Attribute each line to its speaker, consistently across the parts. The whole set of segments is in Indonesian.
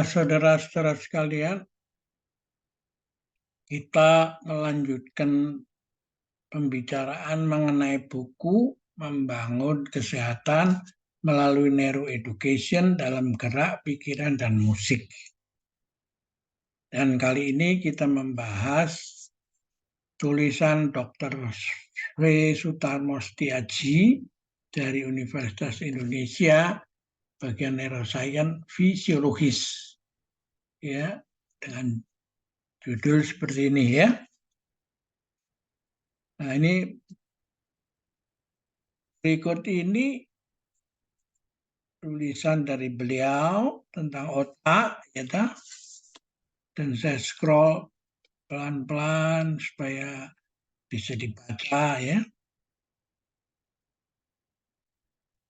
Speaker 1: Saudara-saudara sekalian, kita melanjutkan pembicaraan mengenai buku Membangun Kesehatan melalui Neuroeducation dalam Gerak, Pikiran, dan Musik. Dan kali ini kita membahas tulisan Dr. Sri Sutarmo Setiaji dari Universitas Indonesia, bagian neuroscience fisiologis, ya, dengan judul seperti ini ya. Nah, ini berikut ini tulisan dari beliau tentang otak, ya tak? Dan saya scroll pelan-pelan supaya bisa dibaca ya.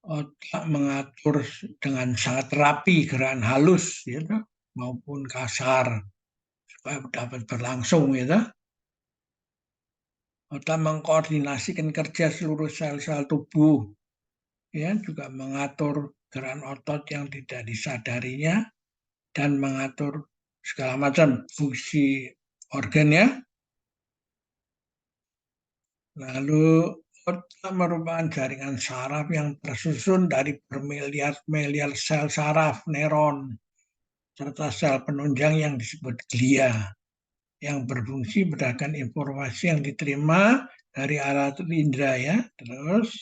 Speaker 1: Otak mengatur dengan sangat rapi gerakan halus, ya tak? Maupun kasar supaya dapat berlangsung, ya tak? Otak mengkoordinasikan kerja seluruh sel-sel tubuh, ya, juga mengatur gerakan otot yang tidak disadarinya dan mengatur segala macam fungsi organnya. Lalu otak merupakan jaringan saraf yang tersusun dari bermiliar-miliar sel saraf, neuron, serta sel penunjang yang disebut glia, yang berfungsi berdasarkan informasi yang diterima dari alat indera ya. Terus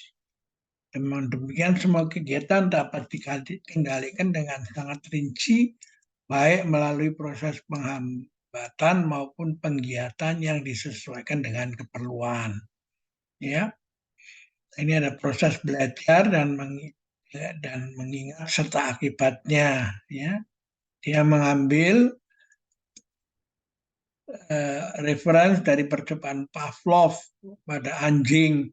Speaker 1: dengan demikian semua kegiatan dapat dikendalikan dengan sangat rinci, baik melalui proses penghambatan maupun penggiatan yang disesuaikan dengan keperluan. Ya, ini ada proses belajar dan mengingat serta akibatnya. Ya, dia mengambil referensi dari percobaan Pavlov pada anjing,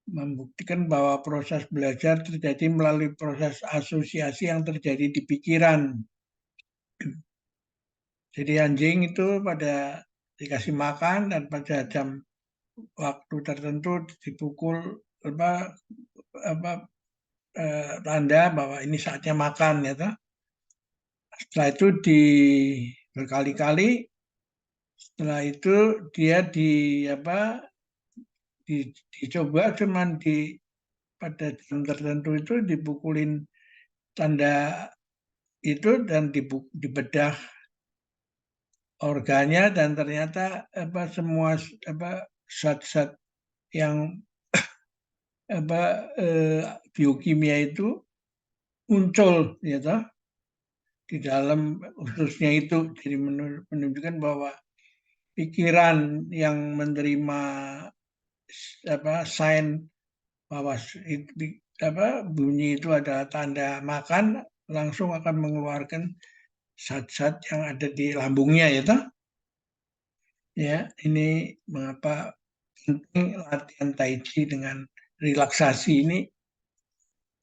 Speaker 1: membuktikan bahwa proses belajar terjadi melalui proses asosiasi yang terjadi di pikiran. Jadi anjing itu pada dikasih makan dan pada jam waktu tertentu dipukul tanda bahwa ini saatnya makan, ya toh. Setelah itu berkali-kali, setelah itu dia dicoba cuman pada jam tertentu itu dipukulin tanda itu dan dibedah organnya dan ternyata semua zat-zat yang biokimia itu muncul, ya toh, di dalam ususnya itu. Jadi menunjukkan bahwa pikiran yang menerima sign bahwa bunyi itu adalah tanda makan, langsung akan mengeluarkan zat-zat yang ada di lambungnya, ya toh. Ya, ini mengapa penting latihan tai chi dengan relaksasi ini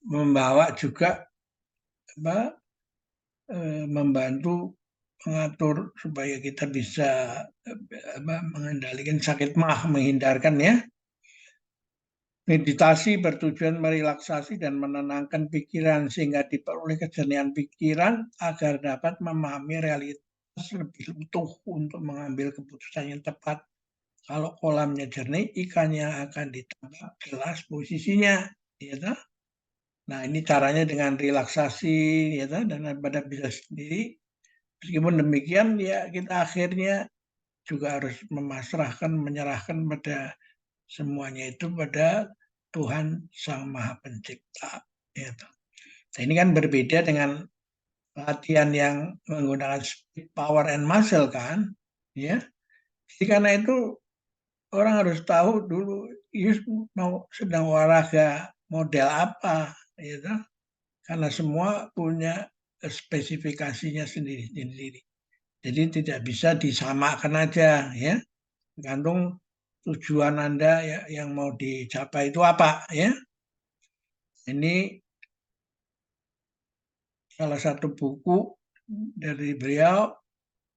Speaker 1: membawa juga membantu mengatur supaya kita bisa mengendalikan sakit mah, menghindarkan ya. Meditasi bertujuan merelaksasi dan menenangkan pikiran sehingga diperoleh kejernihan pikiran agar dapat memahami realitas lebih utuh untuk mengambil keputusan yang tepat. Kalau kolamnya jernih, ikannya akan ditambah jelas posisinya, ya toh? Nah, ini caranya dengan relaksasi, ya toh, dan pada bisa sendiri. Meskipun demikian, ya kita akhirnya juga harus menyerahkan pada semuanya itu pada Tuhan Sang Maha Pencipta. Ya toh. Nah, ini kan berbeda dengan latihan yang menggunakan speed, power, and muscle kan, ya. Jadi karena itu orang harus tahu dulu mau sedang olahraga model apa, gitu. Karena semua punya spesifikasinya sendiri-sendiri. Jadi tidak bisa disamakan aja, ya. Tergantung tujuan Anda ya, yang mau dicapai itu apa, ya. Ini salah satu buku dari beliau,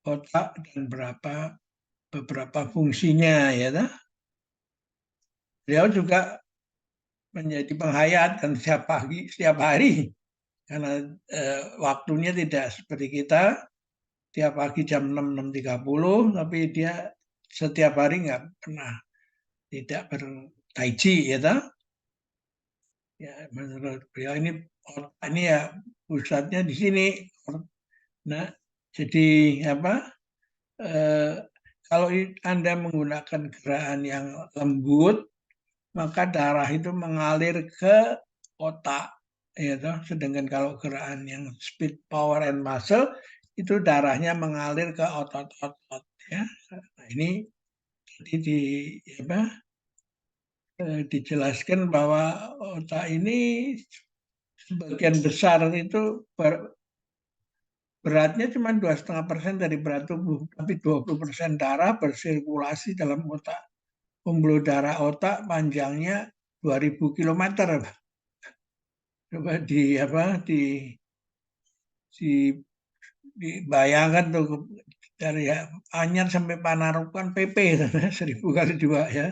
Speaker 1: Otak dan beberapa fungsinya, ya. Beliau juga menjadi penghayat dan setiap pagi, setiap hari karena waktunya tidak seperti kita tiap pagi jam 6.30, tapi dia setiap hari nggak pernah tidak bertai chi, ya toh? Ya, menurut beliau ini otak ini ya pusatnya di sini. Nah, jadi apa? Eh, kalau Anda menggunakan gerakan yang lembut, maka darah itu mengalir ke otak, ya toh. Sedangkan kalau gerakan yang speed, power, and muscle itu darahnya mengalir ke otot-otot, ya. Nah, ini jadi apa, dijelaskan bahwa otak ini sebagian besar itu beratnya cuma 2,5% dari berat tubuh, tapi 20% darah bersirkulasi dalam otak. Pembuluh darah otak panjangnya 2000 kilometer. Coba dibayangkan tuh dari Anyar sampai Panarukan PP 1000 kali 2, ya.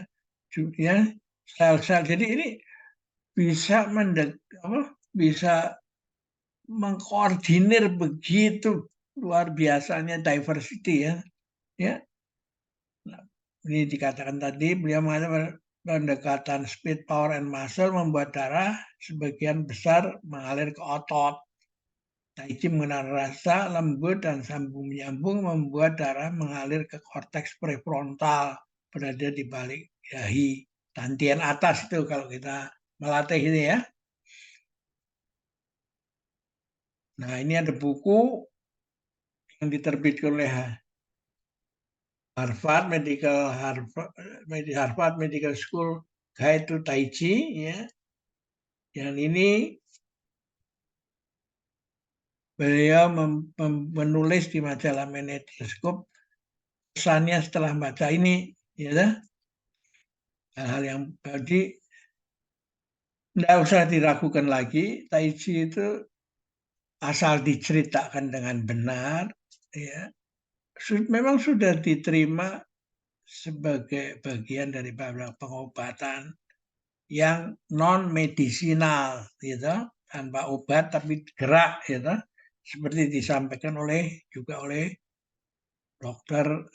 Speaker 1: Ya, sel-sel. Jadi ini bisa bisa mengkoordinir begitu luar biasanya diversity, ya. Ya. Nah, ini dikatakan tadi beliau mengatakan pendekatan speed, power, and muscle membuat darah sebagian besar mengalir ke otot. Tai Chi mengenal rasa, lembut, dan sambung menyambung membuat darah mengalir ke korteks prefrontal berada di balik dahi, dantian atas itu kalau kita melatih ini, ya. Nah, ini ada buku yang diterbitkan oleh Harvard Medical School Guide to Tai Chi, ya. Yang ini beliau menulis di majalah Managoscope pesannya setelah baca ini, ya. Hal-hal yang tadi tidak usah diragukan lagi. Tai Chi itu asal diceritakan dengan benar, ya, memang sudah diterima sebagai bagian dari pengobatan yang non medisinal, gitu, tanpa obat tapi gerak, gitu, seperti disampaikan juga oleh Dokter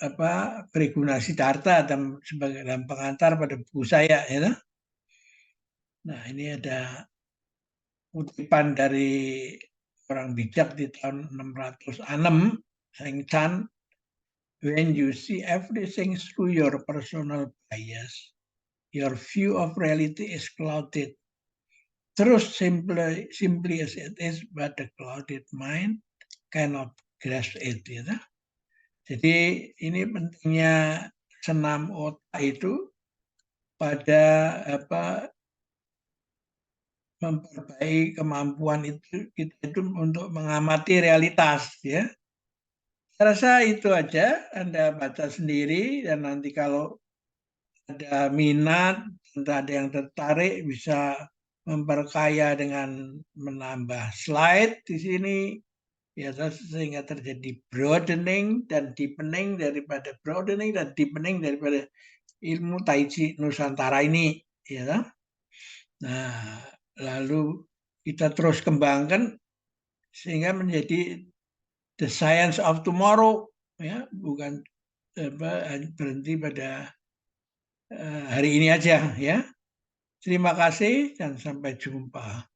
Speaker 1: Briguna Siddharta sebagai dalam pengantar pada buku saya, gitu. Nah, ini ada kutipan dari orang bijak di tahun 606, Seng Chan, when you see everything through your personal bias, your view of reality is clouded. Truth simply as it is, but the clouded mind cannot grasp it. Gitu. Jadi ini pentingnya senam otak itu pada memperbaiki kemampuan kita itu untuk mengamati realitas, ya. Saya rasa itu aja, Anda baca sendiri, dan nanti kalau ada minat, ada yang tertarik bisa memperkaya dengan menambah slide di sini, ya, sehingga terjadi broadening dan deepening daripada ilmu Tai Chi Nusantara ini, ya. Nah, lalu kita terus kembangkan sehingga menjadi the science of tomorrow, ya, bukan berhenti pada hari ini aja, ya. Terima kasih dan sampai jumpa.